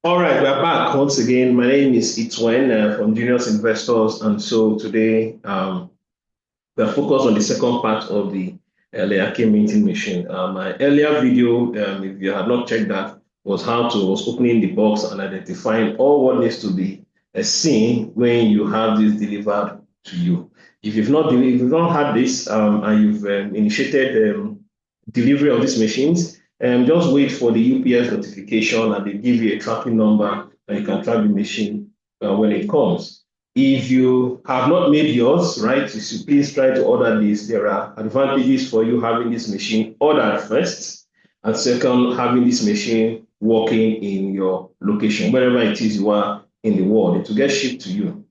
All right, we're back once again. My name is Itwen from Juniors Investors, and so today we're focused on the second part of the Leake minting machine. My earlier video, if you have not checked that, was was opening the box and identifying all what needs to be seen when you have this delivered to you. If you've not had this and you've initiated delivery of these machines, just wait for the UPS notification and they give you a tracking number and you can track the machine when it comes. If you have not made yours, right, you should please try to order this. There are advantages for you having this machine ordered first, and second, having this machine working in your location, wherever it is you are in the world, it will get shipped to you.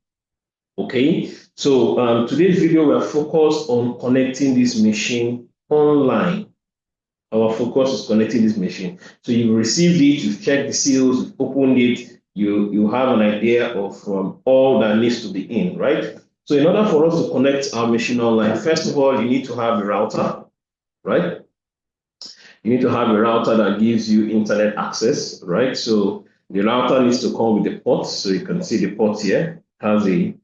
Okay, so today's video, we are focused on connecting this machine online. Our focus is connecting this machine. So you've received it, you've checked the seals, you've opened it, you have an idea of all that needs to be in, right? So in order for us to connect our machine online, first of all, you need to have a router, right? You need to have a router that gives you internet access, right? So the router needs to come with a port. So you can see the port here, it has a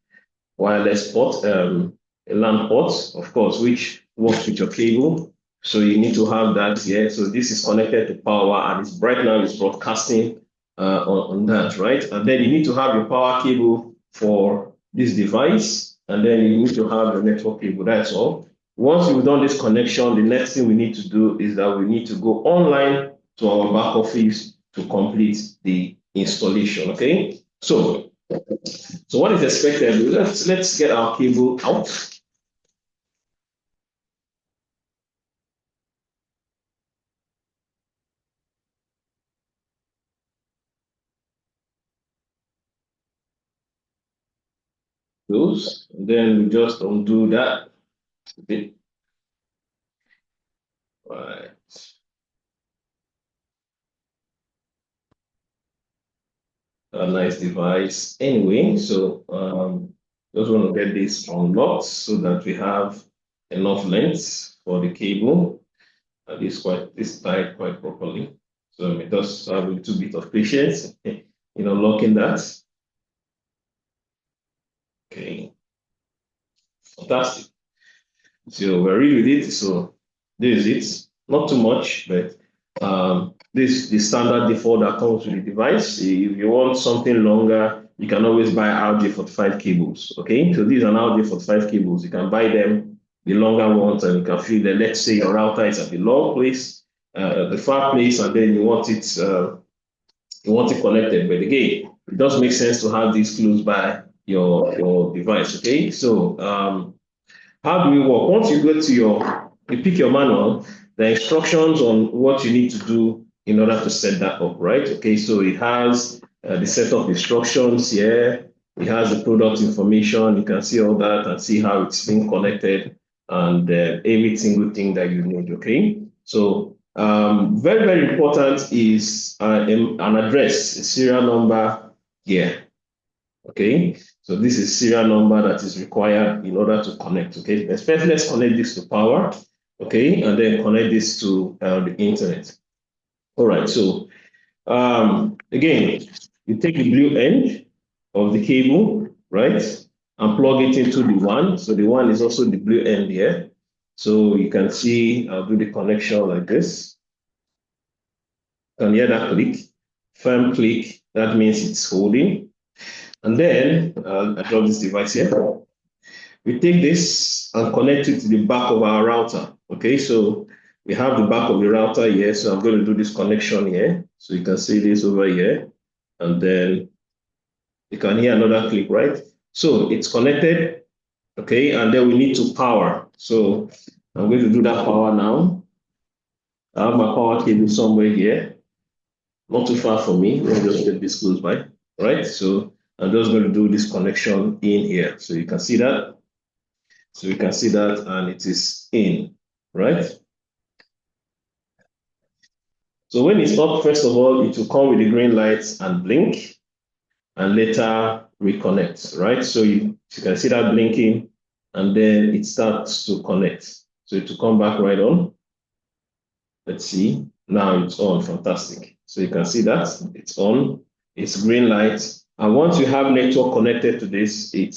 wireless port, a LAN port, of course, which works with your cable. So you need to have that here. So this is connected to power, and it's right now it's broadcasting on that, right? And then you need to have your power cable for this device, and then you need to have the network cable. That's all. Once you've done this connection, the next thing we need to do is that we need to go online to our back office to complete the installation. Okay, so what is expected? Let's get our cable out. Those, and then we just undo that. Right. A nice device. Anyway, so just want to get this unlocked so that we have enough length for the cable. This tied quite properly. So we just have a little bit of patience in unlocking that. Okay, fantastic. So we're ready with it. So this is it. Not too much, but this is the standard default that comes with the device. If you want something longer, you can always buy RJ45 cables. Okay, so these are now RJ45 cables. You can buy them, the longer ones, and you can feel that. Let's say your router is at the long place, the far place, and then you want it connected. But again, it does make sense to have these close by your device. Okay, so how do we work? Once you go to you pick your manual, the instructions on what you need to do in order to set that up, right? Okay, so it has the setup instructions here. It has the product information. You can see all that and see how it's being connected and every single thing that you need, okay? So very, very important is an address, a serial number here, okay? So this is serial number that is required in order to connect, okay? Especially let's connect this to power, okay? And then connect this to the internet. All right, so again, you take the blue end of the cable, right? And plug it into the one. So the one is also the blue end here. So you can see, I'll do the connection like this. You can hear that click, firm click, that means it's holding. And then I drop this device here. We take this and connect it to the back of our router. Okay, so we have the back of the router here. So I'm going to do this connection here. So you can see this over here. And then you can hear another click, right? So it's connected. Okay, and then we need to power. So I'm going to do that power now. I have my power cable somewhere here. Not too far from me. Let me just get this close by. Right? So I'm just going to do this connection in here. So you can see that. So you can see that, and it is in, right? So when it's up, first of all, it will come with the green lights and blink, and later reconnect, right? So you can see that blinking, and then it starts to connect. So it will come back right on. Let's see. Now it's on. Fantastic. So you can see that it's on. it's green light. And once you have network connected to this, it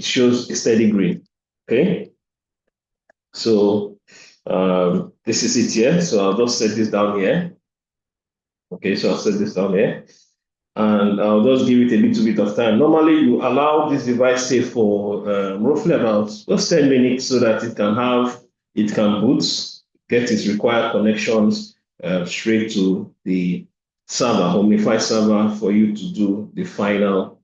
shows a steady green. Okay. So this is it here. So I'll just set this down here. Okay, so I'll set this down here. And I'll just give it a little bit of time. Normally, you allow this device stay for roughly about just 10 minutes so that it can boot, get its required connections straight to the server, Homnifi server, for you to do the final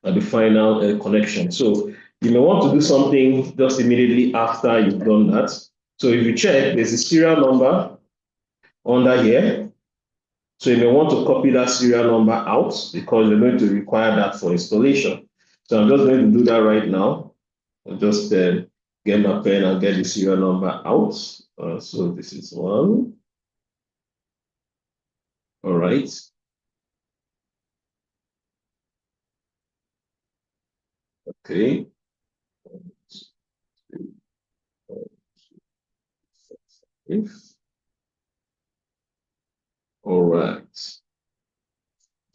connection. So you may want to do something just immediately after you've done that. So if you check, there's a serial number under here. So you may want to copy that serial number out because you're going to require that for installation. So I'm just going to do that right now. I'll just get my pen and get the serial number out. So this is one. All right. Okay. All right.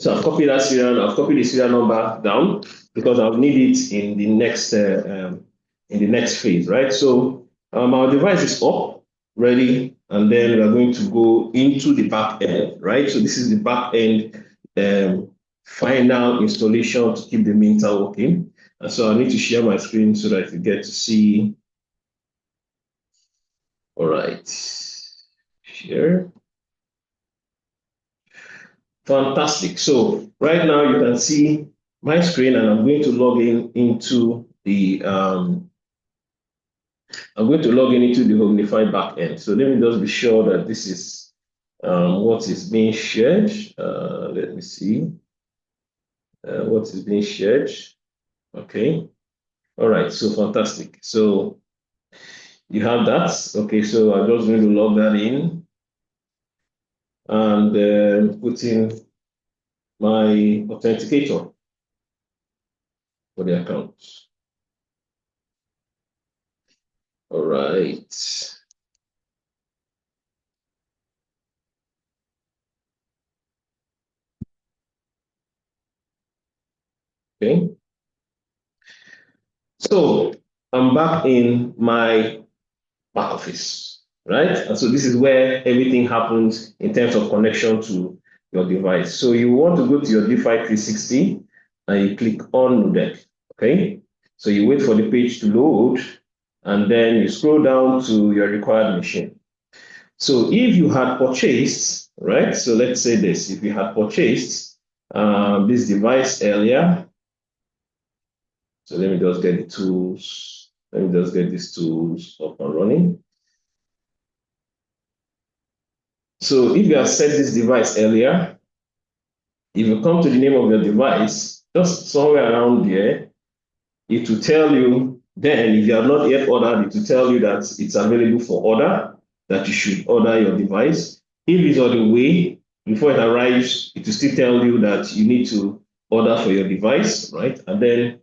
So I've copied the serial number down because I'll need it in the next phase, right? So our device is up, ready, and then we're going to go into the back end, right? So this is the back end final installation to keep the minter working. And so I need to share my screen so that you get to see. All right, share. Fantastic. So right now you can see my screen, and I'm going to log into the Homnifi backend. So let me just be sure that this is what is being shared. Let me see what is being shared. Okay. All right. So fantastic. So you have that. Okay. So I'm just going to log that in and put in my authenticator for the account. All right. Okay. So I'm back in my back office, right? And so this is where everything happens in terms of connection to your device. So you want to go to your DeFi 360 and you click on Nodec, okay? So you wait for the page to load and then you scroll down to your required machine. So if you had purchased, right? So let's say this, if you had purchased this device earlier, so let me just get the tools. Let me just get these tools up and running. So if you have set this device earlier, if you come to the name of your device, just somewhere around there, it will tell you, then if you have not yet ordered, it will tell you that it's available for order, that you should order your device. If it's on the way, before it arrives, it will still tell you that you need to order for your device, right? And then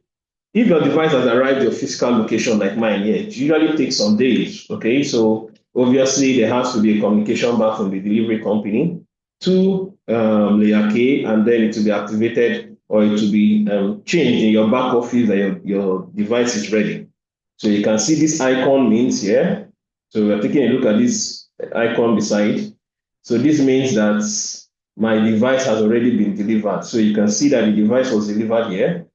if your device has arrived at your physical location like mine here, it usually takes some days, okay? So obviously there has to be a communication back from the delivery company to layer K, and then it will be activated or it will be changed in your back office that your device is ready. So you can see this icon means here. So we're taking a look at this icon beside. So this means that my device has already been delivered. So you can see that the device was delivered here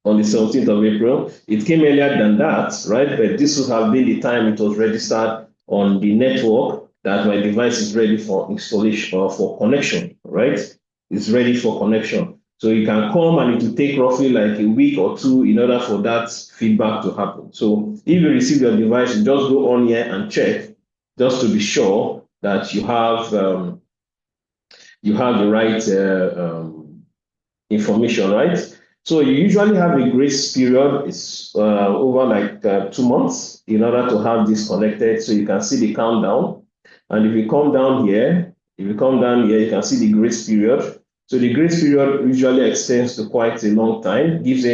on the 17th of April. It came earlier than that, right? But this would have been the time it was registered on the network that my device is ready for installation or for connection, right? It's ready for connection. So you can come and it will take roughly like a week or two in order for that feedback to happen. So if you receive your device, you just go on here and check just to be sure that you have the right information, right? So you usually have a grace period. It's over like 2 months in order to have this connected. So you can see the countdown. And if you come down here, you can see the grace period. So the grace period usually extends to quite a long time, gives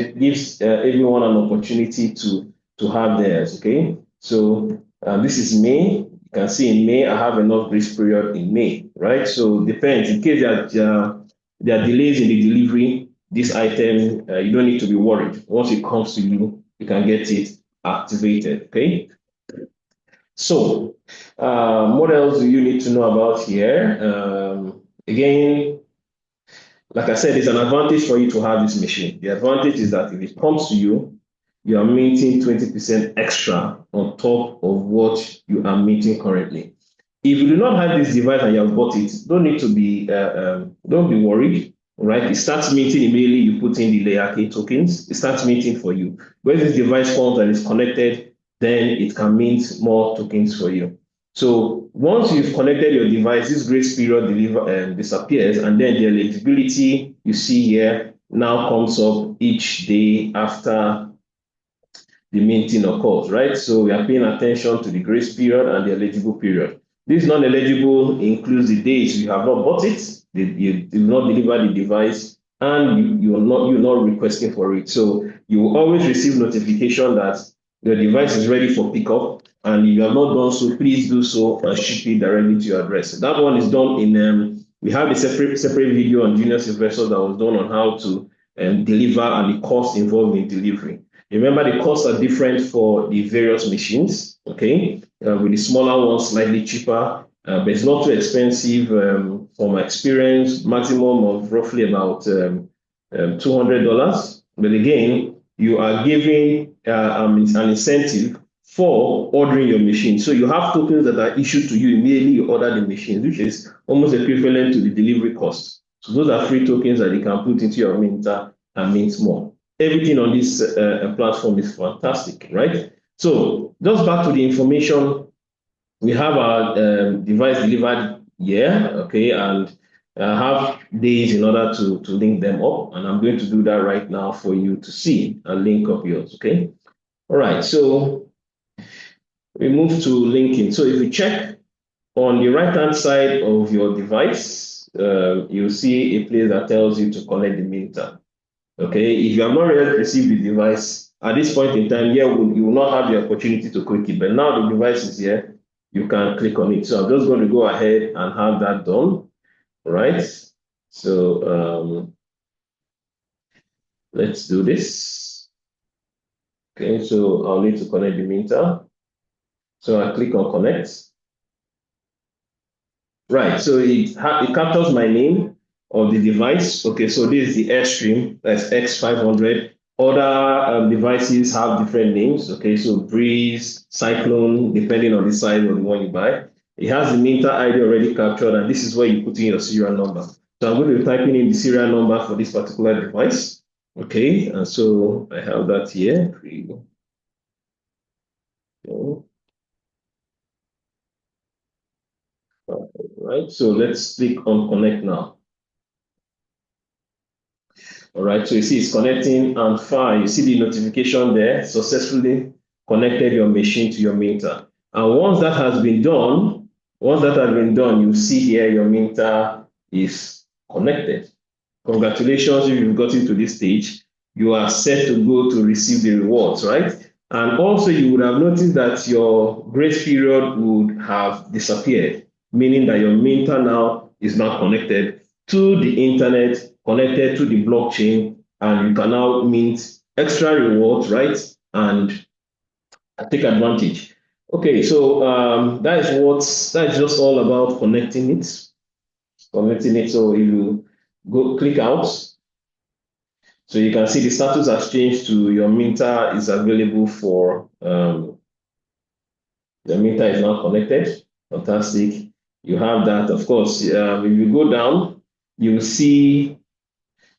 everyone an opportunity to have theirs, okay? So this is May. You can see in May, I have enough grace period in May, right? So depends. In case that there are delays in the delivery, this item, you don't need to be worried. Once it comes to you, you can get it activated, okay? So, what else do you need to know about here? Again, like I said, it's an advantage for you to have this machine. The advantage is that if it comes to you, you are minting 20% extra on top of what you are minting currently. If you do not have this device and you have bought it, don't be worried. Right? It starts minting immediately. You put in the layer K tokens. It starts minting for you. When this device comes and is connected, then it can mint more tokens for you. So once you've connected your device, this grace period disappears, and then the eligibility you see here now comes up each day after the minting occurs, right? So we are paying attention to the grace period and the eligible period. This non-eligible includes the days you have not bought it, you did not deliver the device, and you're not requesting for it. So you will always receive notification that the device is ready for pickup, and if you have not done so, please do so and ship it directly to your address. That one is done in we have a separate video on Juniors Investors that was done on how to deliver and the cost involved in delivery. Remember, the costs are different for the various machines, okay? With the smaller ones slightly cheaper, but it's not too expensive. From my experience, maximum of roughly about $200. But again, you are giving an incentive for ordering your machine. So you have tokens that are issued to you immediately you order the machine, which is almost equivalent to the delivery cost. So those are free tokens that you can put into your minter and mint more. Everything on this platform is fantastic, right? So just back to the information, we have our device delivered here, okay, and have days in order to link them up, and I'm going to do that right now for you to see and link up yours, okay? All right, so we move to linking. So if you check on the right-hand side of your device, you'll see a place that tells you to connect the minter. Okay, if you have not yet received the device, at this point in time, you will not have the opportunity to click it. But now the device is here, you can click on it. So I'm just going to go ahead and have that done. All right. So let's do this. Okay, so I'll need to connect the minter. So I click on connect. Right, so it captures my name of the device. Okay, so this is the Airstream, that's X500. Other devices have different names. Okay, so Breeze, Cyclone, depending on the size of the one you buy. It has the minter ID already captured, and this is where you put in your serial number. So I'm going to be typing in the serial number for this particular device. Okay, and so I have that here. Okay. Right, so let's click on connect now. All right, so you see it's connecting and fine. You see the notification there, successfully connected your machine to your minter. And once that has been done, you see here your minter is connected. Congratulations, if you've gotten to this stage, you are set to go to receive the rewards, right? And also you would have noticed that your grace period would have disappeared, meaning that your minter now is not connected to the internet, connected to the blockchain, and you can now mint extra rewards, right? And take advantage. Okay, so that is just all about connecting it. So if you go click out, so you can see the status has changed to your minter is available for the minter is now connected. Fantastic. You have that, of course. If you go down, you will see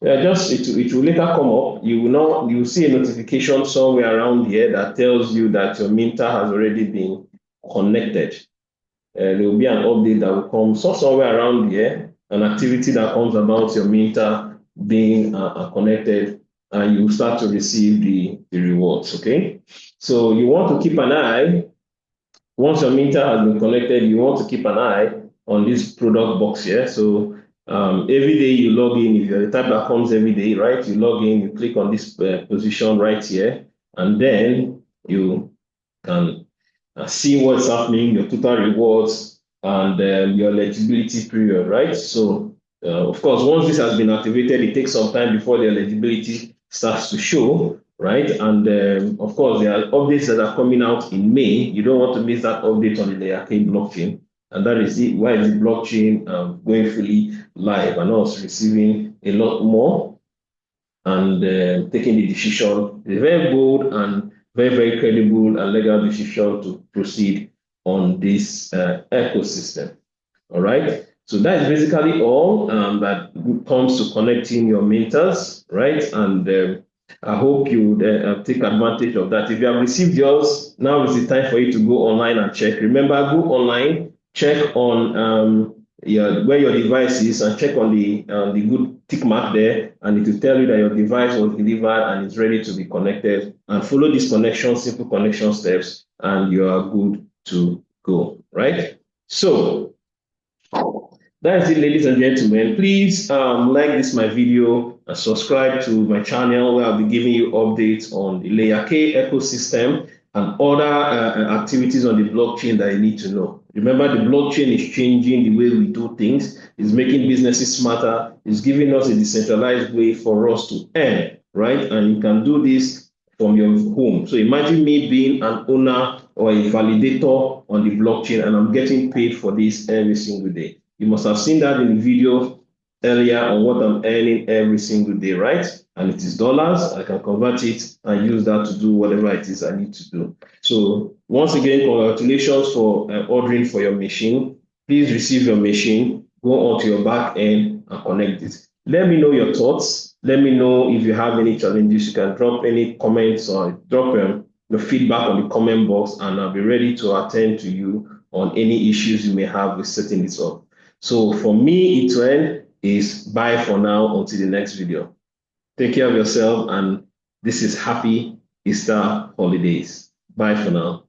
it will later come up. You will see a notification somewhere around here that tells you that your minter has already been connected. There will be an update that will come somewhere around here, an activity that comes about your minter being connected, and you start to receive the rewards. Okay, so you want to keep an eye. Once your minter has been connected, you want to keep an eye on this product box here. So every day you log in, if you're the type that comes every day, right? You log in, you click on this position right here, and then you can see what's happening, your total rewards, and your eligibility period, right? So Of course, once this has been activated, it takes some time before the eligibility starts to show, right? And of course, there are updates that are coming out in May. You don't want to miss that update on the Layer K blockchain. And that is it. Why is the blockchain going fully live and also receiving a lot more and taking the decision? It's a very bold and very, very credible and legal decision to proceed on this ecosystem. All right. So that is basically all that comes to connecting your minters, right? And I hope you take advantage of that. If you have received yours, now is the time for you to go online and check. Remember, go online, check on where your device is, and check on the good tick mark there, and it will tell you that your device was delivered and is ready to be connected. And follow these simple connection steps, and you are good to go, right? So that's it, ladies and gentlemen. Please like my video and subscribe to my channel, where I'll be giving you updates on the Layer K ecosystem and other activities on the blockchain that you need to know. Remember, the blockchain is changing the way we do things. It's making businesses smarter. It's giving us a decentralized way for us to earn, right? And you can do this from your home. So imagine me being an owner or a validator on the blockchain, and I'm getting paid for this every single day. You must have seen that in the video earlier on what I'm earning every single day, right? And it is dollars. I can convert it and use that to do whatever it is I need to do. So once again, congratulations for ordering for your machine. Please receive your machine, go onto your back end and connect it. Let me know your thoughts. Let me know if you have any challenges. You can drop any comments or drop your feedback on the comment box, and I'll be ready to attend to you on any issues you may have with setting this up. So for me, Vid-021 is bye for now until the next video. Take care of yourself, and this is Happy Easter Holidays. Bye for now.